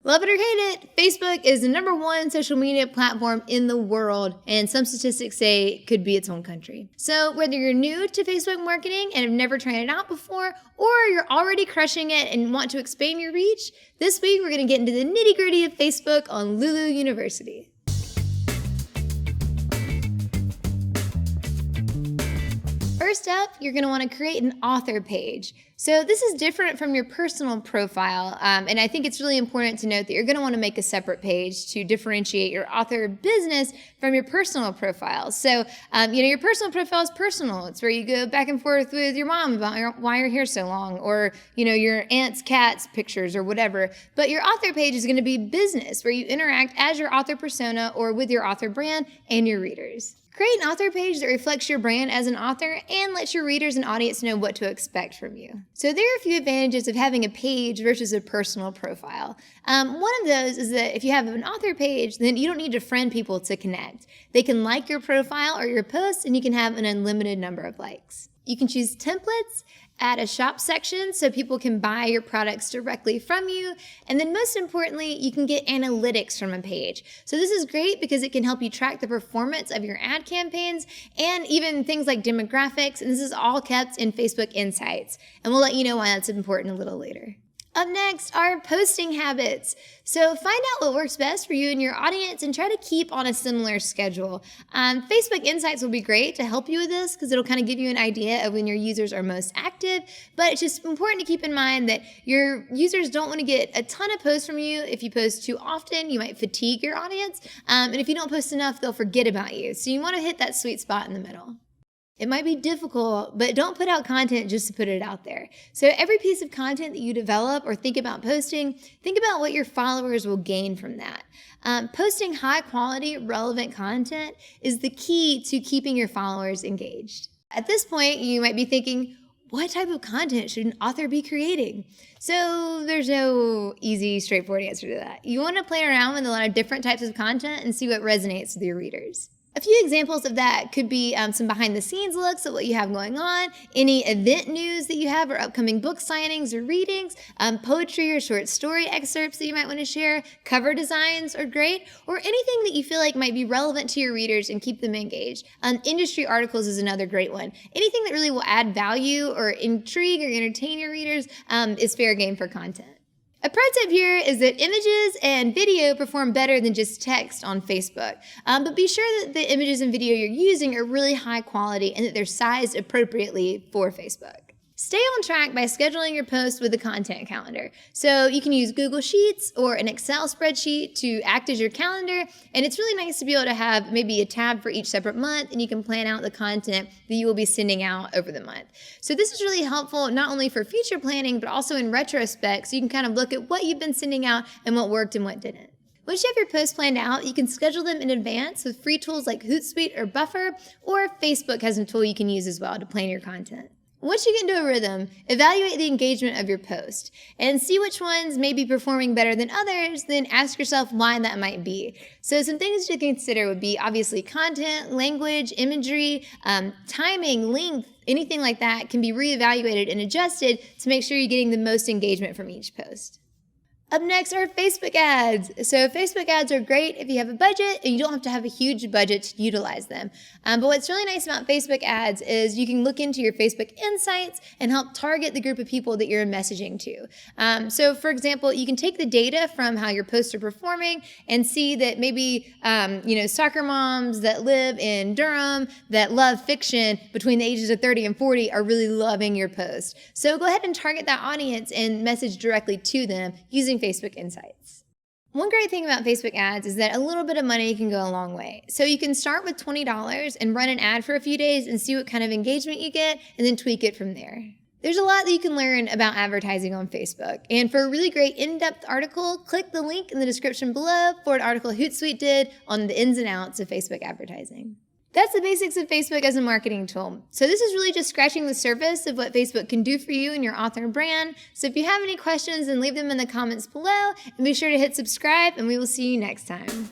Love it or hate it, Facebook is the #1 social media platform in the world, and some statistics say it could be its own country. So whether you're new to Facebook marketing and have never tried it out before, or you're already crushing it and want to expand your reach, this week we're going to get into the nitty-gritty of Facebook on Lulu University. First up, you're going to want to create an author page. So this is different from your personal profile, and I think it's really important to note that you're going to want to make a separate page to differentiate your author business from your personal profile. So, your personal profile is personal. It's where you go back and forth with your mom about why you're here so long, or, your aunt's cat's pictures or whatever. But your author page is going to be business, where you interact as your author persona or with your author brand and your readers. Create an author page that reflects your brand as an author and lets your readers and audience know what to expect from you. So there are a few advantages of having a page versus a personal profile. One of those is that if you have an author page, then you don't need to friend people to connect. They can like your profile or your post, and you can have an unlimited number of likes. You can choose templates, add a shop section so people can buy your products directly from you. And then most importantly, you can get analytics from a page. So this is great because it can help you track the performance of your ad campaigns and even things like demographics. And this is all kept in Facebook Insights. And we'll let you know why that's important a little later. Up next are posting habits. So find out what works best for you and your audience and try to keep on a similar schedule. Facebook Insights will be great to help you with this because it'll kind of give you an idea of when your users are most active, but it's just important to keep in mind that your users don't want to get a ton of posts from you. If you post too often, you might fatigue your audience, and if you don't post enough, they'll forget about you. So you want to hit that sweet spot in the middle. It might be difficult, but don't put out content just to put it out there. So every piece of content that you develop or think about posting, think about what your followers will gain from that. Posting high quality, relevant content is the key to keeping your followers engaged. At this point, you might be thinking, what type of content should an author be creating? So there's no easy, straightforward answer to that. You want to play around with a lot of different types of content and see what resonates with your readers. A few examples of that could be some behind-the-scenes looks at what you have going on, any event news that you have or upcoming book signings or readings, poetry or short story excerpts that you might want to share, cover designs are great, or anything that you feel like might be relevant to your readers and keep them engaged. Industry articles is another great one. Anything that really will add value or intrigue or entertain your readers is fair game for content. A pro tip here is that images and video perform better than just text on Facebook. But be sure that the images and video you're using are really high quality and that they're sized appropriately for Facebook. Stay on track by scheduling your posts with a content calendar. So you can use Google Sheets or an Excel spreadsheet to act as your calendar. And it's really nice to be able to have maybe a tab for each separate month, and you can plan out the content that you will be sending out over the month. So this is really helpful not only for future planning, but also in retrospect. So you can kind of look at what you've been sending out and what worked and what didn't. Once you have your posts planned out, you can schedule them in advance with free tools like Hootsuite or Buffer, or Facebook has a tool you can use as well to plan your content. Once you get into a rhythm, evaluate the engagement of your post and see which ones may be performing better than others, then ask yourself why that might be. So some things to consider would be obviously content, language, imagery, timing, length, anything like that can be reevaluated and adjusted to make sure you're getting the most engagement from each post. Up next are Facebook ads. So Facebook ads are great if you have a budget and you don't have to have a huge budget to utilize them. But what's really nice about Facebook ads is you can look into your Facebook Insights and help target the group of people that you're messaging to. So for example, you can take the data from how your posts are performing and see that maybe, soccer moms that live in Durham that love fiction between the ages of 30 and 40 are really loving your post. So go ahead and target that audience and message directly to them using Facebook Insights. One great thing about Facebook ads is that a little bit of money can go a long way. So you can start with $20 and run an ad for a few days and see what kind of engagement you get and then tweak it from there. There's a lot that you can learn about advertising on Facebook. And for a really great in-depth article, click the link in the description below for an article Hootsuite did on the ins and outs of Facebook advertising. That's the basics of Facebook as a marketing tool. So this is really just scratching the surface of what Facebook can do for you and your author brand. So if you have any questions, then leave them in the comments below and be sure to hit subscribe, and we will see you next time.